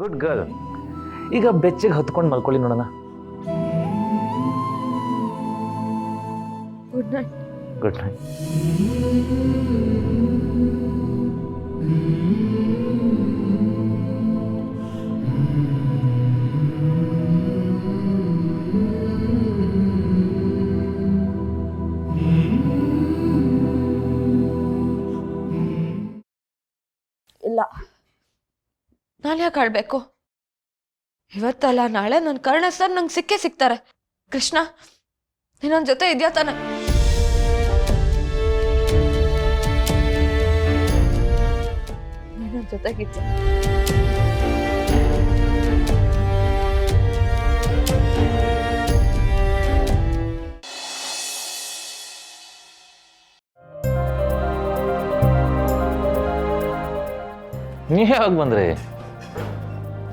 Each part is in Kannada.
Good girl. ಈಗ ಬೆಚ್ಚಿಗೆ ಹೊತ್ಕೊಂಡು ಮಲ್ಕೊಳ್ಳಿ ನೋಡೋಣ. Good night. Good night. ಇಲ್ಲ, ನಾನು ಯಾಕೆ ಆಳ್ಬೇಕು? ಇವತ್ತಲ್ಲ ನಾಳೆ ನನ್ನ ಕರ್ಣ ಸರ್ ನಂಗೆ ಸಿಕ್ಕೇ ಸಿಗ್ತಾರೆ. ಕೃಷ್ಣ, ನೀನ್ ನನ್ನ ಜೊತೆ ಇದೆಯಾ ತಾನೆ? ನನ್ನ ಜೊತೆಗಿದ್ಯಾ? ನೀವ್ ಯಾವಾಗ ಬಂದ್ರಿ?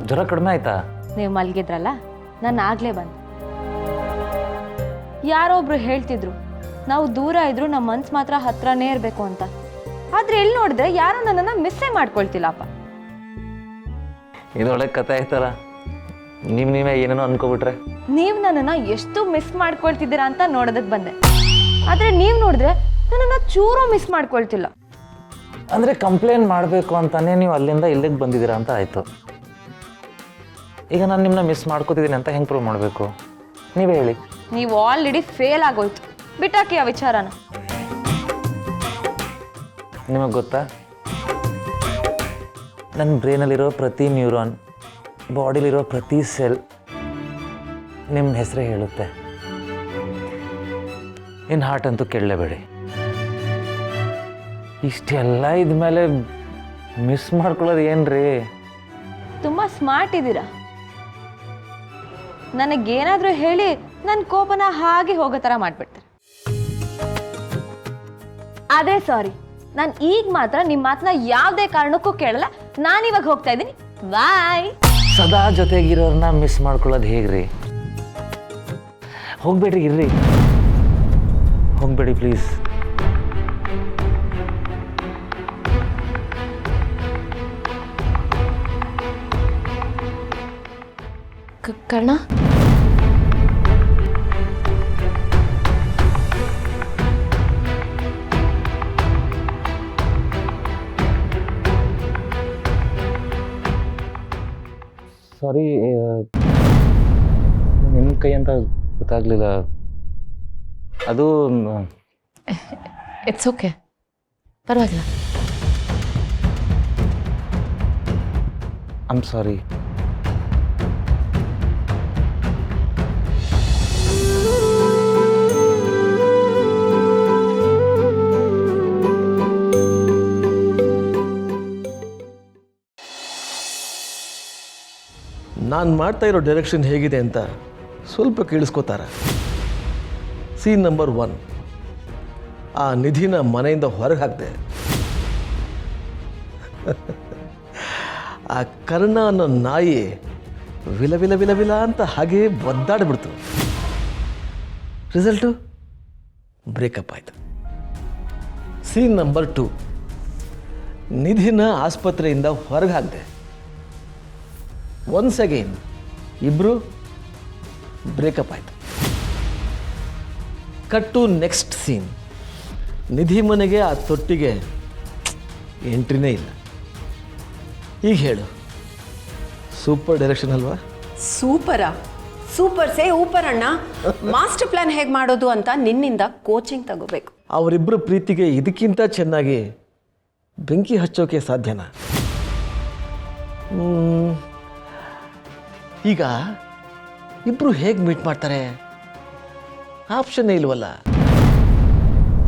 ಜ್ವರ ಕಡಿಮೆ ಆಯ್ತಾ? ನೀವು ಮಲಗಿದ್ರಲ್ಲ, ನಾನು ಆಗ್ಲೇ ಬಂದೆ. ಯಾರೊಬ್ರು ಹೇಳ್ತಿದ್ರು ನಾವು ದೂರ ಇದ್ರು ನಮ್ಮ ಮನ್ಸು ಮಾತ್ರ ಹತ್ರನೇ ಇರಬೇಕು ಅಂತ. ಆದ್ರೆ ಎಲ್ಲಿ ನೋಡಿದ್ರೆ ಯಾರು ನನ್ನನ್ನು ಮಿಸ್ಸೇ ಮಾಡ್ಕೊಳ್ತಿಲ್ಲಪ್ಪ. ಇದೊಳ್ಳೆ ಕತೆ ಆಯ್ತಲ್ಲ, ನೀವೇ ಏನೇನೋ ಅನ್ಕೋಬಿಟ್ರೆ. ನೀವು ನನ್ನನ್ನು ಎಷ್ಟು ಮಿಸ್ ಮಾಡ್ಕೊಳ್ತಿದ್ದೀರಾ ಅಂತ ನೋಡೋದಕ್ಕೆ ಬಂದೆ. ಆದ್ರೆ ನೀವು ನೋಡಿದ್ರೆ ನನ್ನನ್ನು ಚೂರು ಮಿಸ್ ಮಾಡ್ಕೊಳ್ತಿಲ್ಲ. ಅಂದರೆ ಕಂಪ್ಲೇಂಟ್ ಮಾಡಬೇಕು ಅಂತಾನೆ ನೀವು ಅಲ್ಲಿಂದ ಇಲ್ಲಿಗೆ ಬಂದಿದ್ದೀರಾ ಅಂತ ಆಯಿತು. ಈಗ ನಾನು ನಿಮ್ಮನ್ನ ಮಿಸ್ ಮಾಡ್ಕೋತಿದ್ದೀನಿ ಅಂತ ಹೆಂಗೆ ಪ್ರೂವ್ ಮಾಡಬೇಕು? ನೀವೇ ಹೇಳಿ. ನೀವು ಆಲ್ರೆಡಿ ಫೇಲ್ ಆಗೋಯ್ತು. ಬಿಟ್ಟಾಕಿ ಆ ವಿಚಾರನ. ನಿಮಗೆ ಗೊತ್ತಾ, ನನ್ನ ಬ್ರೈನಲ್ಲಿರೋ ಪ್ರತಿ ನ್ಯೂರಾನ್, ಬಾಡಿಲಿರೋ ಪ್ರತಿ ಸೆಲ್ ನಿಮ್ಮ ಹೆಸರೇ ಹೇಳುತ್ತೆ. ಇನ್ನು ಹಾರ್ಟ್ ಅಂತೂ ಕೇಳಲೇಬೇಡಿ. ಇಷ್ಟೆಲ್ಲ ಇದ್ಮೇಲೆ ಮಿಸ್ ಮಾಡ್ಕೊಳ್ಳೋದು ಏನ್ರಿ? ತುಂಬ ಸ್ಮಾರ್ಟ್ ಇದ್ದೀರಾ. ನನಗೇನಾದರೂ ಹೇಳಿ ನನ್ನ ಕೋಪನ ಹಾಗೆ ಹೋಗೋ ಥರ ಮಾಡಿಬಿಡ್ತಾರೆ. ಅದೇ ಸಾರಿ, ನಾನು ಈಗ ಮಾತ್ರ ನಿಮ್ಮ ಮಾತನ್ನ ಯಾವುದೇ ಕಾರಣಕ್ಕೂ ಕೇಳಲ್ಲ. ನಾನಿವಾಗ ಹೋಗ್ತಾ ಇದ್ದೀನಿ. ಬಾಯ್. ಸದಾ ಜೊತೆಗಿರೋರನ್ನ ಮಿಸ್ ಮಾಡ್ಕೊಳ್ಳೋದು ಹೇಗ್ರಿ? ಹೋಗ್ಬೇಡ್ರಿ, ಇರ್ರಿ, ಹೋಗ್ಬೇಡಿ ಪ್ಲೀಸ್. ಕರ್ಣ, ಸಾರಿ, ನಿಮ್ಮ ಕೈ ಅಂತ ಗೊತ್ತಾಗ್ಲಿಲ್ಲ. ಅದು ಇಟ್ಸ್ ಓಕೆ, ಪರವಾಗಿಲ್ಲ. I'm sorry. ನಾನು ಮಾಡ್ತಾ ಇರೋ ಡೈರೆಕ್ಷನ್ ಹೇಗಿದೆ ಅಂತ ಸ್ವಲ್ಪ ಕೇಳಿಸ್ಕೋತಾರೆ. ಸೀನ್ ನಂಬರ್ 1, ಆ ನಿಧಿನ ಮನೆಯಿಂದ ಹೊರಗೆ ಹಾಕಿದೆ. ಆ ಕರ್ಣ ಅನ್ನೋ ನಾಯಿ ವಿಲ ವಿಲ ವಿಲ ವಿಲ ಅಂತ ಹಾಗೆ ಒದ್ದಾಡ್ಬಿಡ್ತು. ರಿಸಲ್ಟು ಬ್ರೇಕಪ್ ಆಯಿತು. ಸೀನ್ ನಂಬರ್ 2, ನಿಧಿನ ಆಸ್ಪತ್ರೆಯಿಂದ ಹೊರಗೆ ಹಾಕಿದೆ. ಒನ್ಸ್ ಅಗೈನ್ ಇಬ್ಬರು ಬ್ರೇಕಪ್ ಆಯಿತು. Cut to next scene. Nidhi ಮನೆಗೆ ಆ ತೊಟ್ಟಿಗೆ ಎಂಟ್ರಿನೇ ಇಲ್ಲ. ಈಗ ಹೇಳು, ಸೂಪರ್ ಡೈರೆಕ್ಷನ್ ಅಲ್ವಾ? ಸೂಪರಾ? ಸೂಪರ್ ಸೇ ಊಪರ್ ಅಣ್ಣ. ಮಾಸ್ಟರ್ ಪ್ಲಾನ್ ಹೇಗೆ ಮಾಡೋದು ಅಂತ ನಿನ್ನಿಂದ ಕೋಚಿಂಗ್ ತಗೋಬೇಕು. ಅವರಿಬ್ಬರ ಪ್ರೀತಿಗೆ ಇದಕ್ಕಿಂತ ಚೆನ್ನಾಗಿ ಬೆಂಕಿ ಹಚ್ಚೋಕೆ ಸಾಧ್ಯನಾ? ಈಗ ಇಬ್ರು ಹೇಗೆ ಮೀಟ್ ಮಾಡ್ತಾರೆ? ಆಪ್ಷನ್ನೇ ಇಲ್ವಲ್ಲ.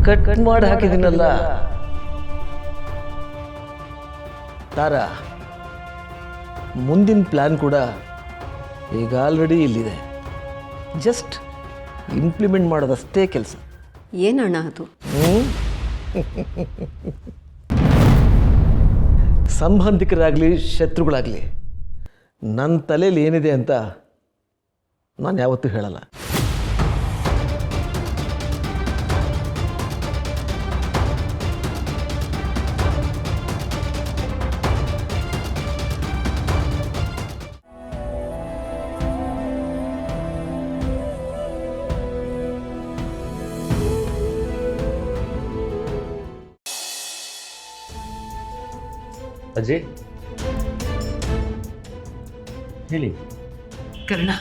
ಕಟ್ ಮಾಡಿ ಹಾಕಿದ್ದೀನಲ್ಲ. ತಾರಾ, ಮುಂದಿನ ಪ್ಲ್ಯಾನ್ ಕೂಡ ಈಗ ಆಲ್ರೆಡಿ ಇಲ್ಲಿದೆ. ಜಸ್ಟ್ ಇಂಪ್ಲಿಮೆಂಟ್ ಮಾಡೋದಷ್ಟೇ ಕೆಲಸ. ಏನಣ್ಣ ಅದು? ಸಂಬಂಧಿಕರಾಗಲಿ ಶತ್ರುಗಳಾಗಲಿ, ನನ್ನ ತಲೆಯಲ್ಲಿ ಏನಿದೆ ಅಂತ ನಾನು ಯಾವತ್ತೂ ಹೇಳಲ್ಲ. ಅಜ್ಜಿ ಹೇಳಿ. ಕರ್ಣ,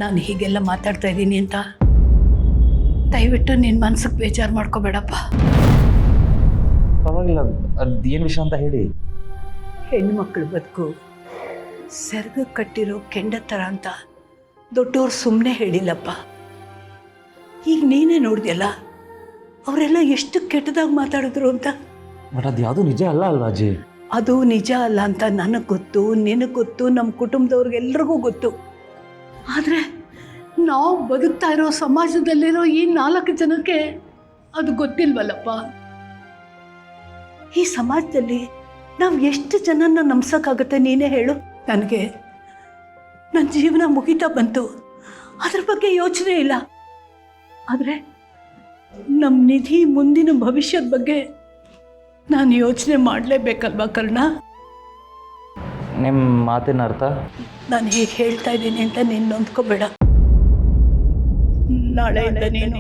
ನಾನು ಹೀಗೆಲ್ಲ ಮಾತಾಡ್ತಾ ಇದ್ದೀನಿ ಅಂತ ದಯವಿಟ್ಟು ನಿನ್ನ ಮನ್ಸಿಗೆ ಬೇಜಾರು ಮಾಡ್ಕೋಬೇಡಪ್ಪ. ಪರವಾಗಿಲ್ಲ, ಅದೇನು ವಿಷಯ ಅಂತ ಹೇಳಿ. ಹೆಣ್ಮಕ್ಳ ಬದುಕು ಸೆರಗು ಕಟ್ಟಿರೋ ಕೆಂಡ ಥರ ಅಂತ ದೊಡ್ಡವ್ರು ಸುಮ್ಮನೆ ಹೇಳಿಲ್ಲಪ್ಪ. ಈಗ ನೀನೇ ನೋಡಿದ್ಯಲ್ಲ, ಅವರೆಲ್ಲ ಎಷ್ಟು ಕೆಟ್ಟದಾಗಿ ಮಾತಾಡಿದ್ರು ಅಂತ. ಬಟ್ ಅದು ಯಾವುದೂ ನಿಜ ಅಲ್ಲ ಅಲ್ವಾ ಅಜ್ಜಿ? ಅದು ನಿಜ ಅಲ್ಲ ಅಂತ ನನಗೆ ಗೊತ್ತು, ನಿನಗೆ ಗೊತ್ತು, ನಮ್ಮ ಕುಟುಂಬದವ್ರಿಗೆಲ್ರಿಗೂ ಗೊತ್ತು. ಆದರೆ ನಾವು ಬದುಕ್ತಾ ಇರೋ ಸಮಾಜದಲ್ಲಿರೋ ಈ 4 ಜನಕ್ಕೆ ಅದು ಗೊತ್ತಿಲ್ವಲ್ಲಪ್ಪ. ಈ ಸಮಾಜದಲ್ಲಿ ನಾವು ಎಷ್ಟು ಜನನ್ನ ನಂಬ್ಸೋಕ್ಕಾಗುತ್ತೆ ನೀನೇ ಹೇಳು. ನನಗೆ ನನ್ನ ಜೀವನ ಮುಗಿತಾ ಬಂತು, ಅದ್ರ ಬಗ್ಗೆ ಯೋಚನೆ ಇಲ್ಲ. ಆದರೆ ನಮ್ಮ ನಿಧಿ ಮುಂದಿನ ಭವಿಷ್ಯದ ಬಗ್ಗೆ ನಾನು ಯೋಚನೆ ಮಾಡಲೇಬೇಕಲ್ವಾ ಕರ್ಣ? ನಿಮ್ಮ ಮಾತಿನ ಅರ್ಥ? ನಾನು ಹೀಗೆ ಹೇಳ್ತಾ ಇದ್ದೀನಿ ಅಂತ ನೀನು ನೊಂದ್ಕೋಬೇಡ. ನಾಳೆಯಿಂದ ನೀನು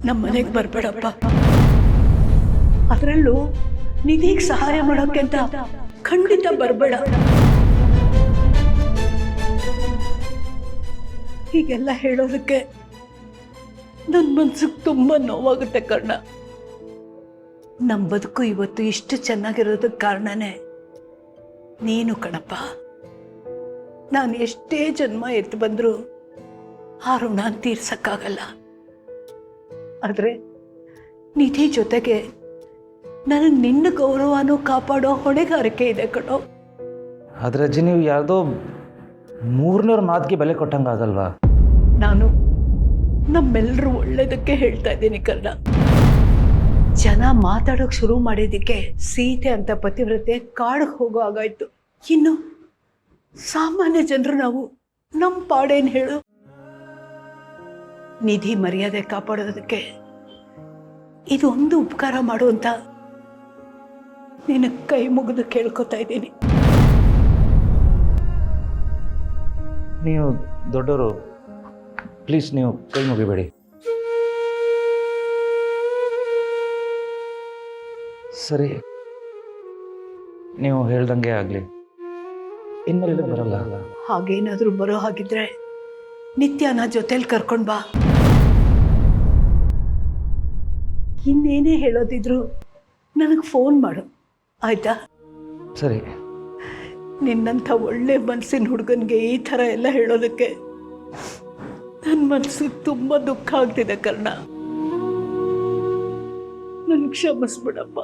ನಮ್ಮ ಮನೆಗೆ ಬರಬೇಡಪ್ಪ. ಅದರಲ್ಲೂ ನಿಧಿಗೆ ಸಹಾಯ ಮಾಡೋಕ್ಕೆ ಅಂತ ಖಂಡಿತ ಬರಬೇಡ. ಹೀಗೆಲ್ಲ ಹೇಳೋದಕ್ಕೆ ನನ್ನ ಮನ್ಸಿಗೆ ತುಂಬ ನೋವಾಗುತ್ತೆ ಕರ್ಣ. ನಮ್ಮ ಬದುಕು ಇವತ್ತು ಇಷ್ಟು ಚೆನ್ನಾಗಿರೋದಕ್ಕೆ ಕಾರಣನೇ ನೀನು ಕಣಪ್ಪ. ನಾನು ಎಷ್ಟೇ ಜನ್ಮ ಎತ್ತು ಬಂದರೂ ಆ ಋಣ ತೀರ್ಸಕ್ಕಾಗಲ್ಲ. ಆದರೆ ನಿಧಿ ಜೊತೆಗೆ ನನಗೆ ನಿನ್ನ ಗೌರವನೂ ಕಾಪಾಡೋ ಹೊಣೆಗಾರಿಕೆ ಇದೆ ಕಣೋ. ಆದರೆ ಅಜ್ಜಿ, ನೀವು ಯಾವುದೋ 100ನೇವ್ರ ಮಾತಿಗೆ ಬೆಲೆ ಕೊಟ್ಟಂಗಾಗಲ್ವಾ? ನಾನು ನಮ್ಮೆಲ್ಲರೂ ಒಳ್ಳೇದಕ್ಕೆ ಹೇಳ್ತಾ ಇದ್ದೀನಿ ಕರ್ಣ. ಜನ ಮಾತಾಡೋಕೆ ಶುರು ಮಾಡಿದ್ದಕ್ಕೆ ಸೀತೆ ಅಂತ ಪತಿವ್ರತೆ ಕಾಡಿಗೆ ಹೋಗೋ ಆಗಾಯ್ತು. ಇನ್ನು ಸಾಮಾನ್ಯ ಜನರು ನಾವು ನಮ್ಮ ಪಾಡೇನು ಹೇಳು? ನಿಧಿ ಮರ್ಯಾದೆ ಕಾಪಾಡೋದಕ್ಕೆ ಇದೊಂದು ಉಪಕಾರ ಮಾಡು ಅಂತ ನಿನ್ನ ಕೈ ಮುಗಿದು ಕೇಳ್ಕೊತಾ ಇದ್ದೀನಿ. ನೀವು ದೊಡ್ಡವರು, ಪ್ಲೀಸ್ ನೀವು ಕೈ ಮುಗಿಬೇಡಿ. ಸರಿ, ನೀವು ಹೇಳ್ದಂಗೆ ಆಗಲಿ. ಇನ್ಮೇಲೆ ಬರಲ್ಲ. ಹಾಗೇನಾದರೂ ಬರೋ ಹಾಗಿದ್ರೆ ನಿತ್ಯನ ಜೊತೆಲಿ ಕರ್ಕೊಂಡು ಬಾ. ಇನ್ನೇನೇ ಹೇಳೋದಿದ್ರು ನನಗೆ ಫೋನ್ ಮಾಡು, ಆಯ್ತಾ? ಸರಿ. ನಿನ್ನಂಥ ಒಳ್ಳೆ ಮನಸ್ಸಿನ ಹುಡುಗನಿಗೆ ಈ ಥರ ಎಲ್ಲ ಹೇಳೋದಕ್ಕೆ ನನ್ನ ಮನಸ್ಸಿಗೆ ತುಂಬ ದುಃಖ ಆಗ್ತಿದೆ ಕರ್ಣ. ನನಗೆ ಕ್ಷಮಿಸ್ಬಿಡಪ್ಪ.